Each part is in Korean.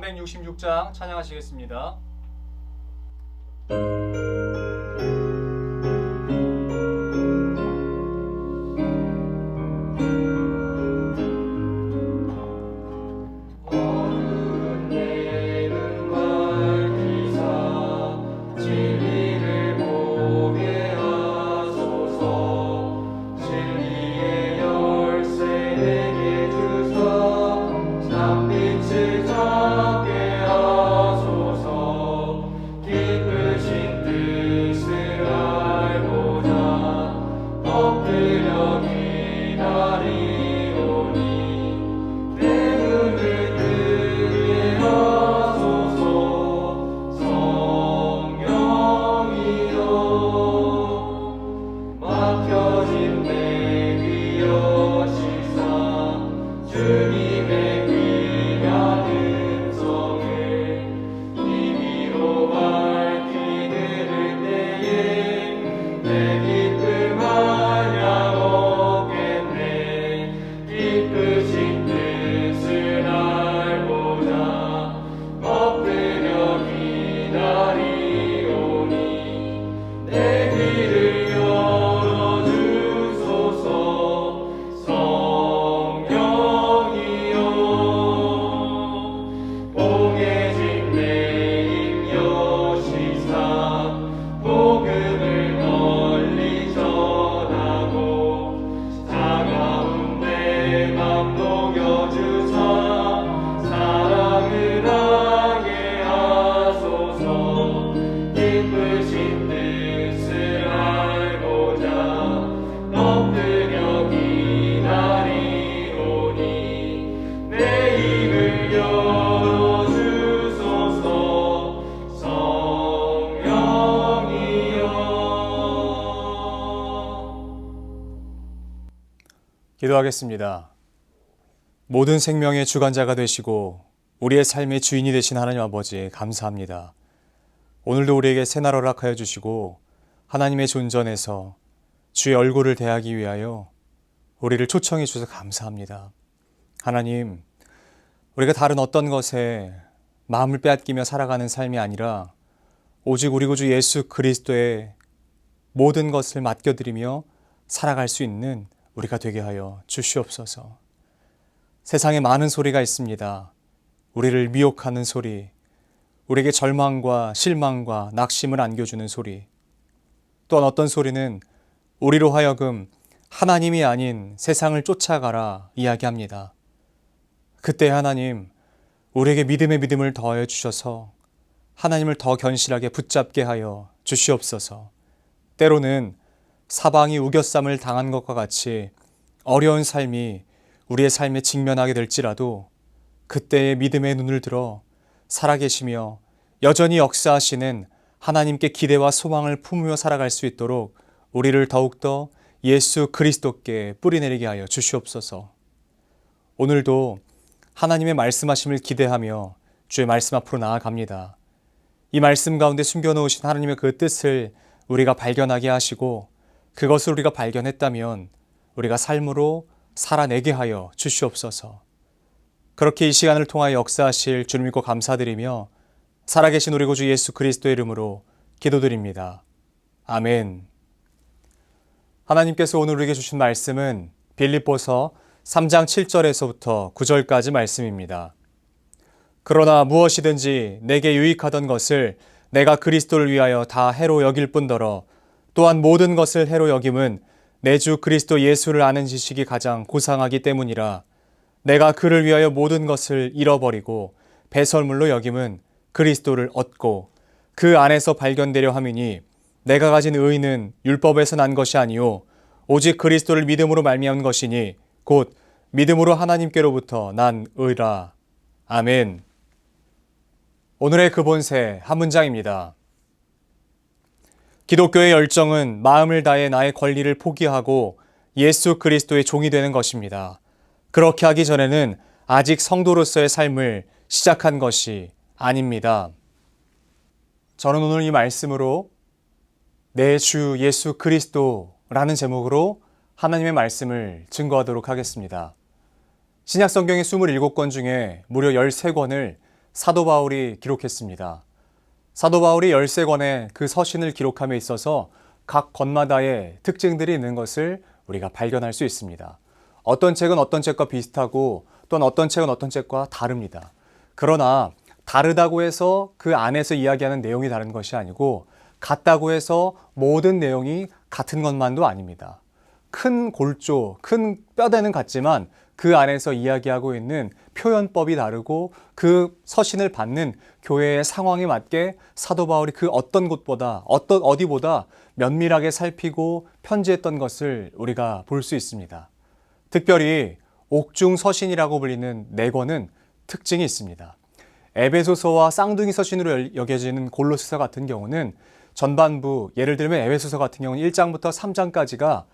366장 찬양하시겠습니다. 기도하겠습니다. 모든 생명의 주관자가 되시고 우리의 삶의 주인이 되신 하나님 아버지 감사합니다. 오늘도 우리에게 새날 허락하여 주시고 하나님의 존전에서 주의 얼굴을 대하기 위하여 우리를 초청해 주셔서 감사합니다. 하나님, 우리가 다른 어떤 것에 마음을 빼앗기며 살아가는 삶이 아니라 오직 우리 구주 예수 그리스도의 모든 것을 맡겨드리며 살아갈 수 있는 우리가 되게 하여 주시옵소서. 세상에 많은 소리가 있습니다. 우리를 미혹하는 소리, 우리에게 절망과 실망과 낙심을 안겨주는 소리, 또한 어떤 소리는 우리로 하여금 하나님이 아닌 세상을 쫓아가라 이야기합니다. 그때 하나님, 우리에게 믿음의 믿음을 더하여 주셔서 하나님을 더 견실하게 붙잡게 하여 주시옵소서. 때로는 사방이 우겨쌈을 당한 것과 같이 어려운 삶이 우리의 삶에 직면하게 될지라도 그때의 믿음의 눈을 들어 살아계시며 여전히 역사하시는 하나님께 기대와 소망을 품으며 살아갈 수 있도록 우리를 더욱더 예수 그리스도께 뿌리내리게 하여 주시옵소서. 오늘도 하나님의 말씀하심을 기대하며 주의 말씀 앞으로 나아갑니다. 이 말씀 가운데 숨겨놓으신 하나님의 그 뜻을 우리가 발견하게 하시고 그것을 우리가 발견했다면 우리가 삶으로 살아내게 하여 주시옵소서. 그렇게 이 시간을 통하여 역사하실 주를 믿고 감사드리며 살아계신 우리 구주 예수 그리스도의 이름으로 기도드립니다. 아멘. 하나님께서 오늘 우리에게 주신 말씀은 빌립보서 3장 7절에서부터 9절까지 말씀입니다. 그러나 무엇이든지 내게 유익하던 것을 내가 그리스도를 위하여 다 해로 여길 뿐더러 또한 모든 것을 해로 여김은 내 주 그리스도 예수를 아는 지식이 가장 고상하기 때문이라. 내가 그를 위하여 모든 것을 잃어버리고 배설물로 여김은 그리스도를 얻고 그 안에서 발견되려 함이니 내가 가진 의는 율법에서 난 것이 아니요 오직 그리스도를 믿음으로 말미암은 것이니 곧 믿음으로 하나님께로부터 난 의라. 아멘. 오늘의 근본세 한 문장입니다. 기독교의 열정은 마음을 다해 나의 권리를 포기하고 예수 그리스도의 종이 되는 것입니다. 그렇게 하기 전에는 아직 성도로서의 삶을 시작한 것이 아닙니다. 저는 오늘 이 말씀으로 내 주 예수 그리스도라는 제목으로 하나님의 말씀을 증거하도록 하겠습니다. 신약 성경의 27권 중에 무려 13권을 사도 바울이 기록했습니다. 사도 바울이 13권의 그 서신을 기록함에 있어서 각 권마다의 특징들이 있는 것을 우리가 발견할 수 있습니다. 어떤 책은 어떤 책과 비슷하고 또는 어떤 책은 어떤 책과 다릅니다. 그러나 다르다고 해서 그 안에서 이야기하는 내용이 다른 것이 아니고 같다고 해서 모든 내용이 같은 것만도 아닙니다. 큰 골조, 큰 뼈대는 같지만 그 안에서 이야기하고 있는 표현법이 다르고 그 서신을 받는 교회의 상황에 맞게 사도 바울이 그 어떤 곳보다 어디보다 면밀하게 살피고 편지했던 것을 우리가 볼 수 있습니다. 특별히 옥중 서신이라고 불리는 4권은 특징이 있습니다. 에베소서와 쌍둥이 서신으로 여겨지는 골로새서 같은 경우는 전반부, 예를 들면 에베소서 같은 경우는 1장부터 3장까지가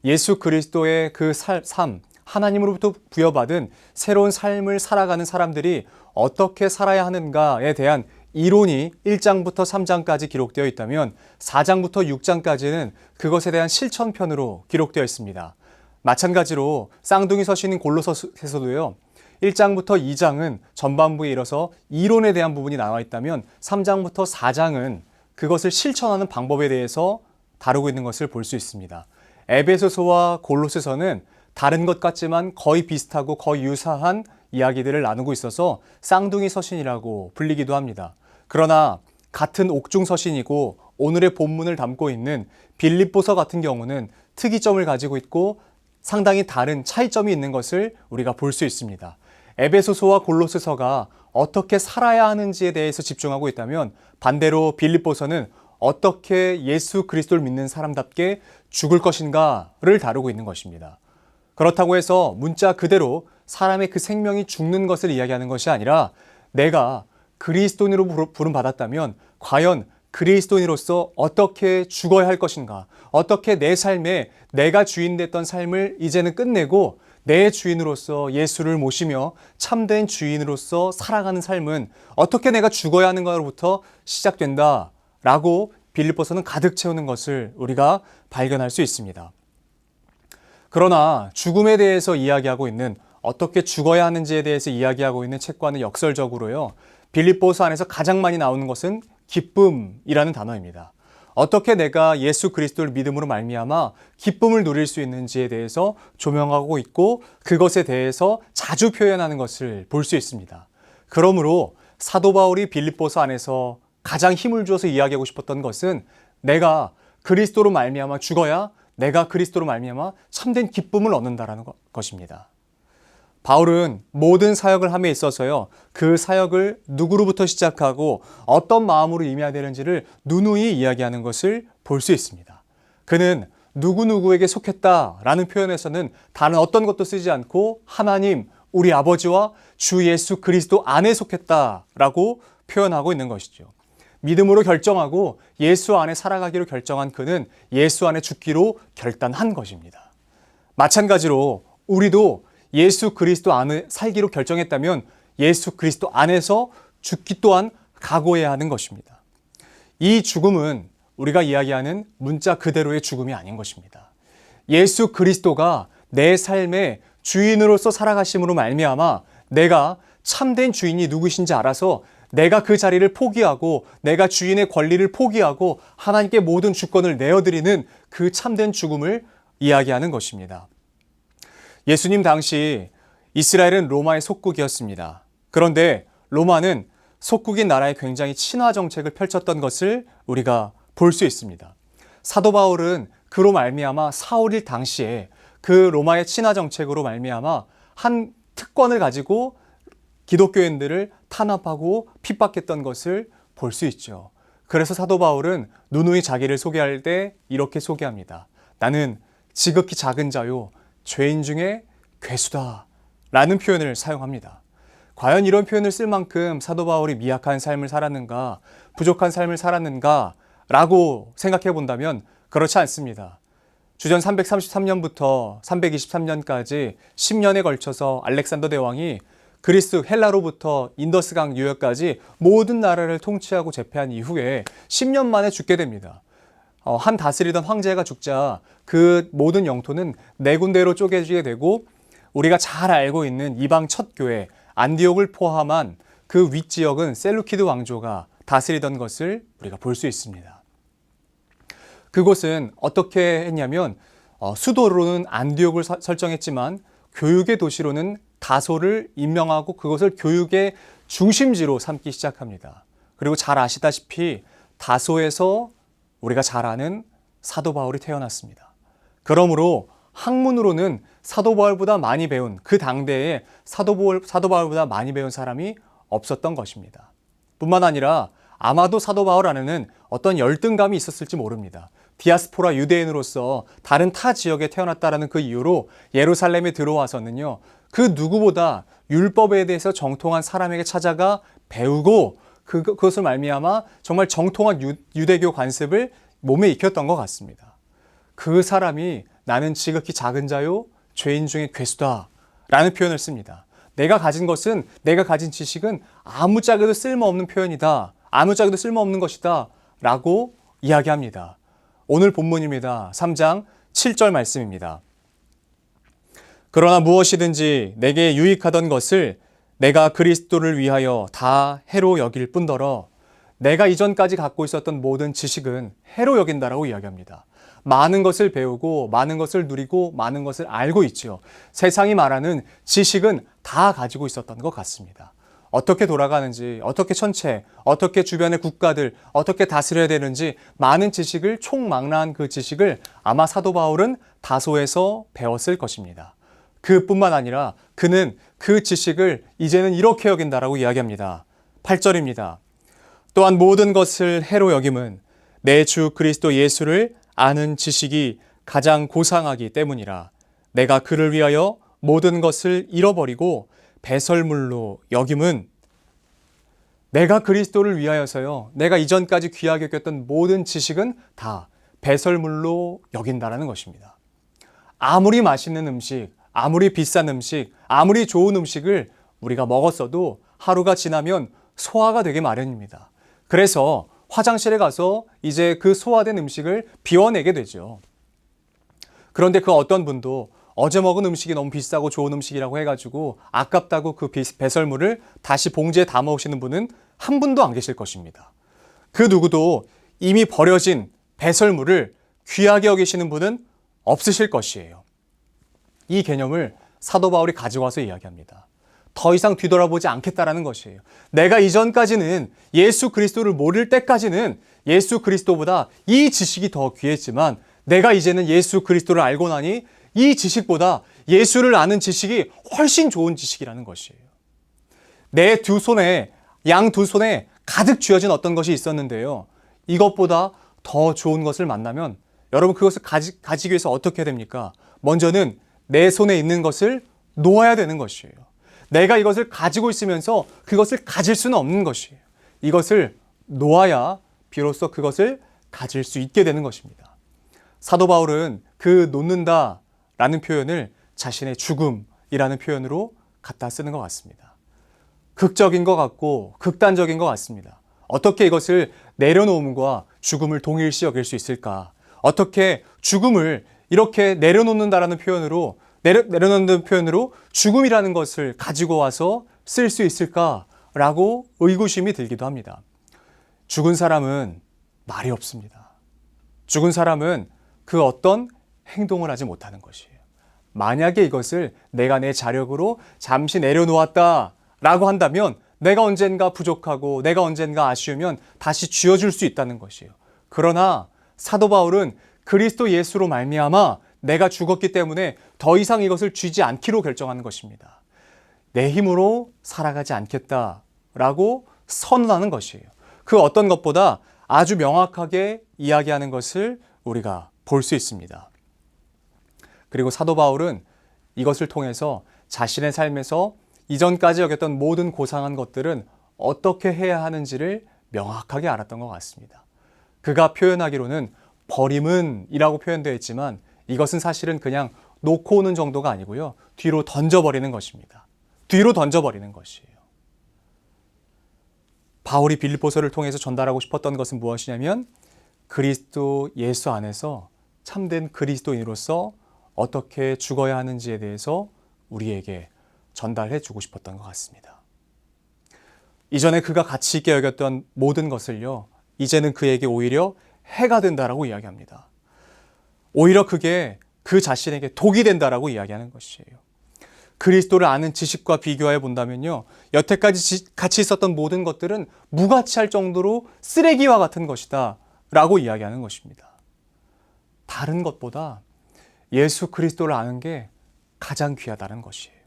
예수 그리스도의 그 삶, 하나님으로부터 부여받은 새로운 삶을 살아가는 사람들이 어떻게 살아야 하는가에 대한 이론이 1장부터 3장까지 기록되어 있다면 4장부터 6장까지는 그것에 대한 실천편으로 기록되어 있습니다. 마찬가지로 쌍둥이 서신인 골로새서도요. 1장부터 2장은 전반부에 이뤄서 이론에 대한 부분이 나와 있다면 3장부터 4장은 그것을 실천하는 방법에 대해서 다루고 있는 것을 볼 수 있습니다. 에베소서와 골로새서는 다른 것 같지만 거의 비슷하고 거의 유사한 이야기들을 나누고 있어서 쌍둥이 서신이라고 불리기도 합니다. 그러나 같은 옥중 서신이고 오늘의 본문을 담고 있는 빌립보서 같은 경우는 특이점을 가지고 있고 상당히 다른 차이점이 있는 것을 우리가 볼 수 있습니다. 에베소서와 골로새서가 어떻게 살아야 하는지에 대해서 집중하고 있다면 반대로 빌립보서는 어떻게 예수 그리스도를 믿는 사람답게 죽을 것인가를 다루고 있는 것입니다. 그렇다고 해서 문자 그대로 사람의 그 생명이 죽는 것을 이야기하는 것이 아니라 내가 그리스도인으로 부름받았다면 과연 그리스도인으로서 어떻게 죽어야 할 것인가, 어떻게 내 삶에 내가 주인 됐던 삶을 이제는 끝내고 내 주인으로서 예수를 모시며 참된 주인으로서 살아가는 삶은 어떻게 내가 죽어야 하는가로부터 시작된다라고 빌립보서는 가득 채우는 것을 우리가 발견할 수 있습니다. 그러나 죽음에 대해서 이야기하고 있는, 어떻게 죽어야 하는지에 대해서 이야기하고 있는 책과는 역설적으로요, 빌립보서 안에서 가장 많이 나오는 것은 기쁨이라는 단어입니다. 어떻게 내가 예수 그리스도를 믿음으로 말미암아 기쁨을 누릴 수 있는지에 대해서 조명하고 있고 그것에 대해서 자주 표현하는 것을 볼 수 있습니다. 그러므로 사도 바울이 빌립보서 안에서 가장 힘을 주어서 이야기하고 싶었던 것은 내가 그리스도로 말미암아 죽어야 내가 그리스도로 말미암아 참된 기쁨을 얻는다라는 것입니다. 바울은 모든 사역을 함에 있어서요, 그 사역을 누구로부터 시작하고 어떤 마음으로 임해야 되는지를 누누이 이야기하는 것을 볼 수 있습니다. 그는 누구누구에게 속했다라는 표현에서는 다른 어떤 것도 쓰지 않고 하나님, 우리 아버지와 주 예수 그리스도 안에 속했다라고 표현하고 있는 것이죠. 믿음으로 결정하고 예수 안에 살아가기로 결정한 그는 예수 안에 죽기로 결단한 것입니다. 마찬가지로 우리도 예수 그리스도 안에 살기로 결정했다면 예수 그리스도 안에서 죽기 또한 각오해야 하는 것입니다. 이 죽음은 우리가 이야기하는 문자 그대로의 죽음이 아닌 것입니다. 예수 그리스도가 내 삶의 주인으로서 살아가심으로 말미암아 내가 참된 주인이 누구신지 알아서 내가 그 자리를 포기하고 내가 주인의 권리를 포기하고 하나님께 모든 주권을 내어드리는 그 참된 죽음을 이야기하는 것입니다. 예수님 당시 이스라엘은 로마의 속국이었습니다. 그런데 로마는 속국인 나라에 굉장히 친화 정책을 펼쳤던 것을 우리가 볼 수 있습니다. 사도 바울은 그로 말미암아 사울일 당시에 그 로마의 친화 정책으로 말미암아 한 특권을 가지고 기독교인들을 탄압하고 핍박했던 것을 볼 수 있죠. 그래서 사도 바울은 누누이 자기를 소개할 때 이렇게 소개합니다. 나는 지극히 작은 자요 죄인 중에 괴수다 라는 표현을 사용합니다. 과연 이런 표현을 쓸 만큼 사도 바울이 미약한 삶을 살았는가, 부족한 삶을 살았는가 라고 생각해 본다면 그렇지 않습니다. 주전 333년부터 323년까지 10년에 걸쳐서 알렉산더 대왕이 그리스 헬라로부터 인더스강 유역까지 모든 나라를 통치하고 제패한 이후에 10년 만에 죽게 됩니다. 한 다스리던 황제가 죽자 그 모든 영토는 네 군데로 쪼개지게 되고 우리가 잘 알고 있는 이방 첫 교회 안디옥을 포함한 그 윗지역은 셀루키드 왕조가 다스리던 것을 우리가 볼 수 있습니다. 그곳은 어떻게 했냐면 수도로는 안디옥을 설정했지만 교육의 도시로는 다소를 임명하고 그것을 교육의 중심지로 삼기 시작합니다. 그리고 잘 아시다시피 다소에서 우리가 잘 아는 사도 바울이 태어났습니다. 그러므로 학문으로는 사도 바울보다 많이 배운, 그 당대에 사도 바울보다 많이 배운 사람이 없었던 것입니다. 뿐만 아니라 아마도 사도 바울 안에는 어떤 열등감이 있었을지 모릅니다. 디아스포라 유대인으로서 다른 타 지역에 태어났다는 그 이유로 예루살렘에 들어와서는요, 그 누구보다 율법에 대해서 정통한 사람에게 찾아가 배우고 그것을 말미암아 정말 정통한 유대교 관습을 몸에 익혔던 것 같습니다. 그 사람이 나는 지극히 작은 자요 죄인 중에 괴수다 라는 표현을 씁니다. 내가 가진 지식은 아무짝에도 쓸모없는 표현이다. 아무짝에도 쓸모없는 것이다 라고 이야기합니다. 오늘 본문입니다. 3장 7절 말씀입니다. 그러나 무엇이든지 내게 유익하던 것을 내가 그리스도를 위하여 다 해로 여길 뿐더러 내가 이전까지 갖고 있었던 모든 지식은 해로 여긴다라고 이야기합니다. 많은 것을 배우고 많은 것을 누리고 많은 것을 알고 있죠. 세상이 말하는 지식은 다 가지고 있었던 것 같습니다. 어떻게 돌아가는지, 어떻게 천체, 어떻게 주변의 국가들, 어떻게 다스려야 되는지 많은 지식을 총망라한 그 지식을 아마 사도 바울은 다소에서 배웠을 것입니다. 그뿐만 아니라 그는 그 지식을 이제는 이렇게 여긴다라고 이야기합니다. 8절입니다. 또한 모든 것을 해로 여김은 내 주 그리스도 예수를 아는 지식이 가장 고상하기 때문이라. 내가 그를 위하여 모든 것을 잃어버리고 배설물로 여김은 내가 그리스도를 위하여서요. 내가 이전까지 귀하게 여겼던 모든 지식은 다 배설물로 여긴다라는 것입니다. 아무리 맛있는 음식, 아무리 비싼 음식, 아무리 좋은 음식을 우리가 먹었어도 하루가 지나면 소화가 되기 마련입니다. 그래서 화장실에 가서 이제 그 소화된 음식을 비워내게 되죠. 그런데 그 어떤 분도 어제 먹은 음식이 너무 비싸고 좋은 음식이라고 해가지고 아깝다고 그 배설물을 다시 봉지에 담아 오시는 분은 한 분도 안 계실 것입니다. 그 누구도 이미 버려진 배설물을 귀하게 여기시는 분은 없으실 것이에요. 이 개념을 사도 바울이 가지고 와서 이야기합니다. 더 이상 뒤돌아보지 않겠다라는 것이에요. 내가 이전까지는 예수 그리스도를 모를 때까지는 예수 그리스도보다 이 지식이 더 귀했지만 내가 이제는 예수 그리스도를 알고 나니 이 지식보다 예수를 아는 지식이 훨씬 좋은 지식이라는 것이에요. 내 두 손에, 양 두 손에 가득 쥐어진 어떤 것이 있었는데요. 이것보다 더 좋은 것을 만나면 여러분 그것을 가지기 위해서 어떻게 됩니까? 먼저는 내 손에 있는 것을 놓아야 되는 것이에요. 내가 이것을 가지고 있으면서 그것을 가질 수는 없는 것이에요. 이것을 놓아야 비로소 그것을 가질 수 있게 되는 것입니다. 사도 바울은 그 놓는다 라는 표현을 자신의 죽음이라는 표현으로 갖다 쓰는 것 같습니다. 극적인 것 같고 극단적인 것 같습니다. 어떻게 이것을 내려놓음과 죽음을 동일시 여길 수 있을까? 어떻게 죽음을 이렇게 내려놓는다라는 표현으로 내려놓는 표현으로 죽음이라는 것을 가지고 와서 쓸 수 있을까라고 의구심이 들기도 합니다. 죽은 사람은 말이 없습니다. 죽은 사람은 그 어떤 행동을 하지 못하는 것이에요. 만약에 이것을 내가 내 자력으로 잠시 내려놓았다라고 한다면 내가 언젠가 부족하고 내가 언젠가 아쉬우면 다시 쥐어줄 수 있다는 것이에요. 그러나 사도 바울은 그리스도 예수로 말미암아 내가 죽었기 때문에 더 이상 이것을 쥐지 않기로 결정하는 것입니다. 내 힘으로 살아가지 않겠다라고 선언하는 것이에요. 그 어떤 것보다 아주 명확하게 이야기하는 것을 우리가 볼 수 있습니다. 그리고 사도 바울은 이것을 통해서 자신의 삶에서 이전까지 여겼던 모든 고상한 것들은 어떻게 해야 하는지를 명확하게 알았던 것 같습니다. 그가 표현하기로는 버림은 이라고 표현되어 있지만 이것은 사실은 그냥 놓고 오는 정도가 아니고요. 뒤로 던져버리는 것입니다. 뒤로 던져버리는 것이에요. 바울이 빌립보서를 통해서 전달하고 싶었던 것은 무엇이냐면 그리스도 예수 안에서 참된 그리스도인으로서 어떻게 죽어야 하는지에 대해서 우리에게 전달해 주고 싶었던 것 같습니다. 이전에 그가 가치 있게 여겼던 모든 것을요, 이제는 그에게 오히려 해가 된다라고 이야기합니다. 오히려 그게 그 자신에게 독이 된다라고 이야기하는 것이에요. 그리스도를 아는 지식과 비교해 본다면요, 여태까지 같이 있었던 모든 것들은 무가치할 정도로 쓰레기와 같은 것이다 라고 이야기하는 것입니다. 다른 것보다 예수 그리스도를 아는 게 가장 귀하다는 것이에요.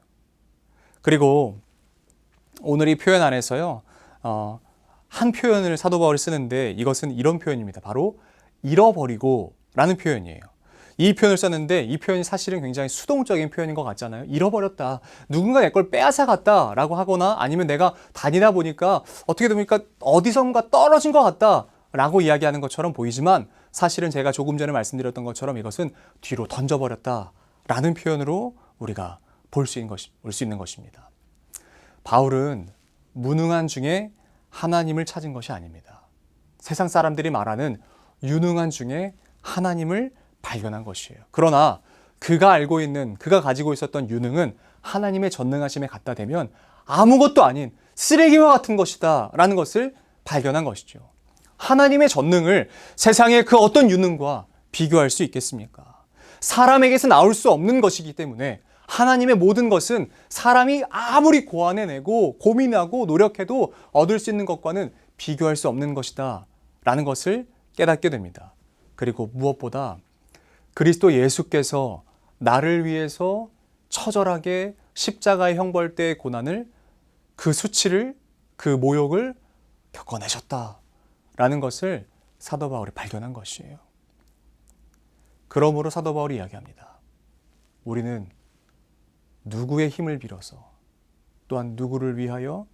그리고 오늘 이 표현 안에서요, 한 표현을 사도 바울이 쓰는데 이것은 이런 표현입니다. 바로 잃어버리고 라는 표현이에요. 이 표현을 썼는데 이 표현이 사실은 굉장히 수동적인 표현인 것 같잖아요. 잃어버렸다. 누군가 내 걸 빼앗아 갔다 라고 하거나 아니면 내가 다니다 보니까 어떻게 됩니까? 어디선가 떨어진 것 같다 라고 이야기하는 것처럼 보이지만 사실은 제가 조금 전에 말씀드렸던 것처럼 이것은 뒤로 던져버렸다 라는 표현으로 우리가 볼 수 있는 것입니다. 바울은 무능한 중에 하나님을 찾은 것이 아닙니다. 세상 사람들이 말하는 유능한 중에 하나님을 발견한 것이에요. 그러나 그가 가지고 있었던 유능은 하나님의 전능하심에 갖다 대면 아무것도 아닌 쓰레기와 같은 것이다 라는 것을 발견한 것이죠. 하나님의 전능을 세상의 그 어떤 유능과 비교할 수 있겠습니까? 사람에게서 나올 수 없는 것이기 때문에 하나님의 모든 것은 사람이 아무리 고안해내고 고민하고 노력해도 얻을 수 있는 것과는 비교할 수 없는 것이다 라는 것을 깨닫게 됩니다. 그리고 무엇보다 그리스도 예수께서 나를 위해서 처절하게 십자가의 형벌대의 고난을, 그 수치를, 그 모욕을 겪어내셨다라는 것을 사도 바울이 발견한 것이에요. 그러므로 사도 바울이 이야기합니다. 우리는 누구의 힘을 빌어서, 또한 누구를 위하여,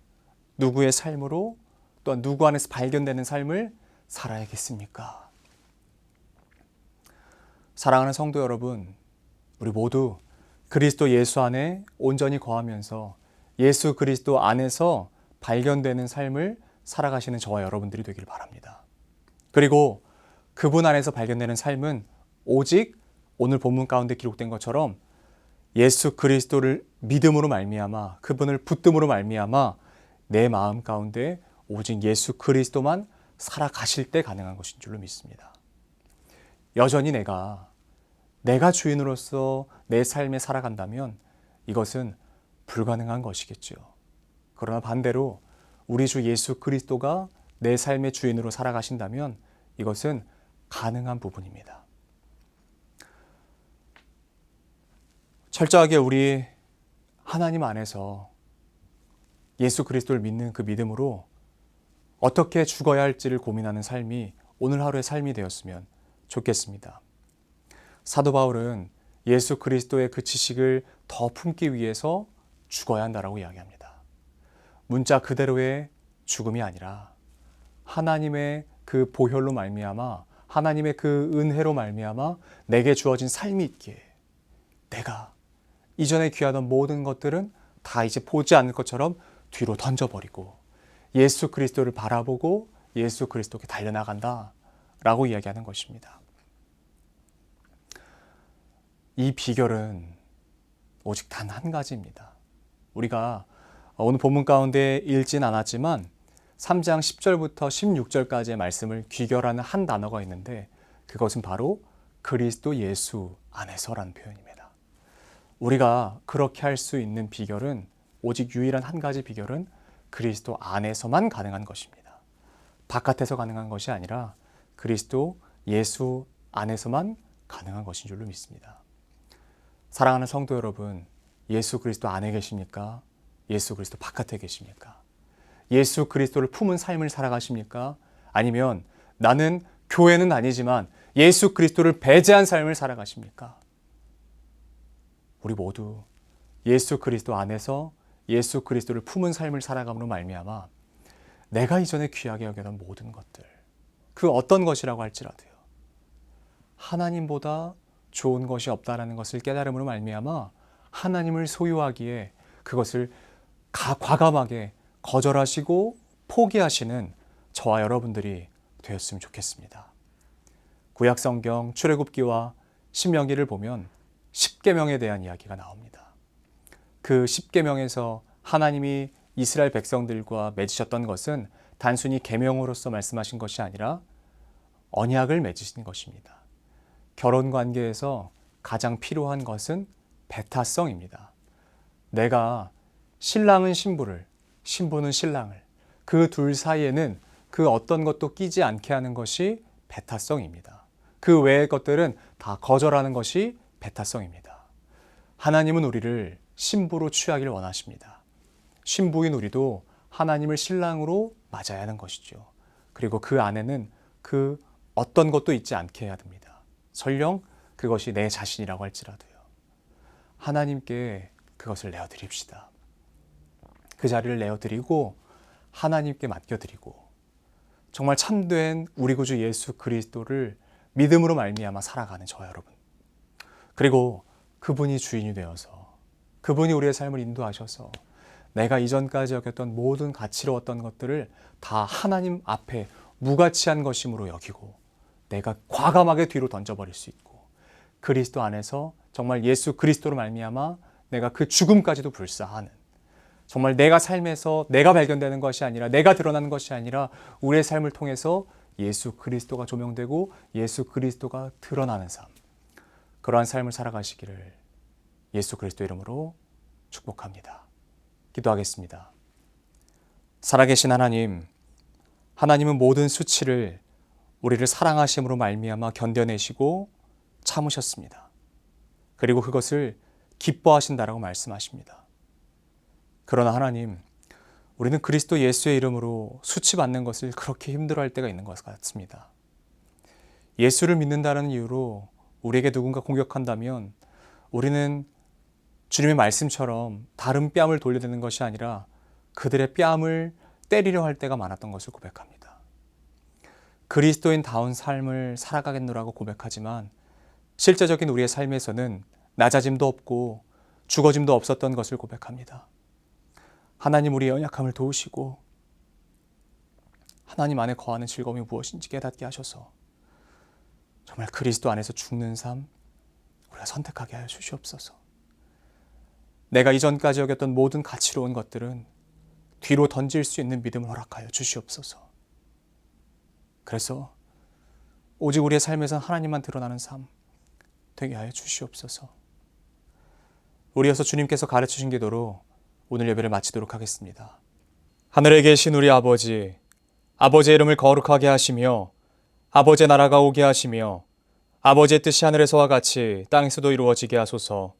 누구의 삶으로, 또한 누구 안에서 발견되는 삶을 살아야겠습니까? 사랑하는 성도 여러분, 우리 모두 그리스도 예수 안에 온전히 거하면서 예수 그리스도 안에서 발견되는 삶을 살아가시는 저와 여러분들이 되길 바랍니다. 그리고 그분 안에서 발견되는 삶은 오직 오늘 본문 가운데 기록된 것처럼 예수 그리스도를 믿음으로 말미암아, 그분을 붙듦으로 말미암아 내 마음 가운데 오직 예수 그리스도만 살아가실 때 가능한 것인 줄로 믿습니다. 여전히 내가 주인으로서 내 삶에 살아간다면 이것은 불가능한 것이겠죠. 그러나 반대로 우리 주 예수 그리스도가 내 삶의 주인으로 살아가신다면 이것은 가능한 부분입니다. 철저하게 우리 하나님 안에서 예수 그리스도를 믿는 그 믿음으로 어떻게 죽어야 할지를 고민하는 삶이 오늘 하루의 삶이 되었으면 좋겠습니다. 사도 바울은 예수 그리스도의 그 지식을 더 품기 위해서 죽어야 한다라고 이야기합니다. 문자 그대로의 죽음이 아니라 하나님의 그 보혈로 말미암아, 하나님의 그 은혜로 말미암아 내게 주어진 삶이 있기에 내가 이전에 귀하던 모든 것들은 다 이제 보지 않을 것처럼 뒤로 던져버리고 예수 그리스도를 바라보고 예수 그리스도께 달려나간다 라고 이야기하는 것입니다. 이 비결은 오직 단 한 가지입니다. 우리가 오늘 본문 가운데 읽진 않았지만 3장 10절부터 16절까지의 말씀을 귀결하는 한 단어가 있는데 그것은 바로 그리스도 예수 안에서라는 표현입니다. 우리가 그렇게 할 수 있는 비결은 오직 유일한 한 가지 비결은 그리스도 안에서만 가능한 것입니다. 바깥에서 가능한 것이 아니라 그리스도 예수 안에서만 가능한 것인 줄로 믿습니다. 사랑하는 성도 여러분, 예수 그리스도 안에 계십니까? 예수 그리스도 바깥에 계십니까? 예수 그리스도를 품은 삶을 살아가십니까? 아니면 나는 교회는 아니지만 예수 그리스도를 배제한 삶을 살아가십니까? 우리 모두 예수 그리스도 안에서 예수 그리스도를 품은 삶을 살아감으로 말미암아 내가 이전에 귀하게 여기던 모든 것들, 그 어떤 것이라고 할지라도요, 하나님보다 좋은 것이 없다라는 것을 깨달음으로 말미암아 하나님을 소유하기에 그것을 과감하게 거절하시고 포기하시는 저와 여러분들이 되었으면 좋겠습니다. 구약성경 출애굽기와 신명기를 보면 십계명에 대한 이야기가 나옵니다. 그 십계명에서 하나님이 이스라엘 백성들과 맺으셨던 것은 단순히 계명으로서 말씀하신 것이 아니라 언약을 맺으신 것입니다. 결혼 관계에서 가장 필요한 것은 배타성입니다. 내가 신랑은 신부를, 신부는 신랑을, 그 둘 사이에는 그 어떤 것도 끼지 않게 하는 것이 배타성입니다. 그 외의 것들은 다 거절하는 것이 배타성입니다. 하나님은 우리를 신부로 취하기를 원하십니다. 신부인 우리도 하나님을 신랑으로 맞아야 하는 것이죠. 그리고 그 안에는 그 어떤 것도 있지 않게 해야 됩니다. 설령 그것이 내 자신이라고 할지라도요. 하나님께 그것을 내어드립시다. 그 자리를 내어드리고 하나님께 맡겨드리고 정말 참된 우리 구주 예수 그리스도를 믿음으로 말미암아 살아가는 저와 여러분. 그리고 그분이 주인이 되어서 그분이 우리의 삶을 인도하셔서 내가 이전까지 여겼던 모든 가치로웠던 것들을 다 하나님 앞에 무가치한 것임으로 여기고 내가 과감하게 뒤로 던져버릴 수 있고 그리스도 안에서 정말 예수 그리스도로 말미암아 내가 그 죽음까지도 불사하는 정말 내가 삶에서 내가 발견되는 것이 아니라 내가 드러나는 것이 아니라 우리의 삶을 통해서 예수 그리스도가 조명되고 예수 그리스도가 드러나는 삶, 그러한 삶을 살아가시기를 예수 그리스도 이름으로 축복합니다. 기도하겠습니다. 살아계신 하나님, 하나님은 모든 수치를 우리를 사랑하심으로 말미암아 견뎌내시고 참으셨습니다. 그리고 그것을 기뻐하신다라고 말씀하십니다. 그러나 하나님, 우리는 그리스도 예수의 이름으로 수치받는 것을 그렇게 힘들어할 때가 있는 것 같습니다. 예수를 믿는다는 이유로 우리에게 누군가 공격한다면 우리는 주님의 말씀처럼 다른 뺨을 돌려대는 것이 아니라 그들의 뺨을 때리려 할 때가 많았던 것을 고백합니다. 그리스도인다운 삶을 살아가겠노라고 고백하지만 실제적인 우리의 삶에서는 낮아짐도 없고 죽어짐도 없었던 것을 고백합니다. 하나님 우리의 연약함을 도우시고 하나님 안에 거하는 즐거움이 무엇인지 깨닫게 하셔서 정말 그리스도 안에서 죽는 삶 우리가 선택하게 하여 주시옵소서. 내가 이전까지 여겼던 모든 가치로운 것들은 뒤로 던질 수 있는 믿음을 허락하여 주시옵소서. 그래서 오직 우리의 삶에서 하나님만 드러나는 삶 되게 하여 주시옵소서. 우리여서 주님께서 가르치신 기도로 오늘 예배를 마치도록 하겠습니다. 하늘에 계신 우리 아버지, 아버지의 이름을 거룩하게 하시며 아버지의 나라가 오게 하시며 아버지의 뜻이 하늘에서와 같이 땅에서도 이루어지게 하소서.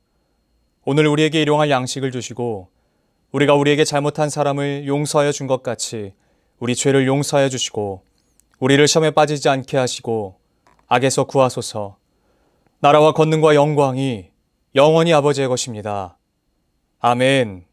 오늘 우리에게 일용할 양식을 주시고 우리가 우리에게 잘못한 사람을 용서하여 준 것 같이 우리 죄를 용서하여 주시고 우리를 시험에 빠지지 않게 하시고 악에서 구하소서. 나라와 권능과 영광이 영원히 아버지의 것입니다. 아멘.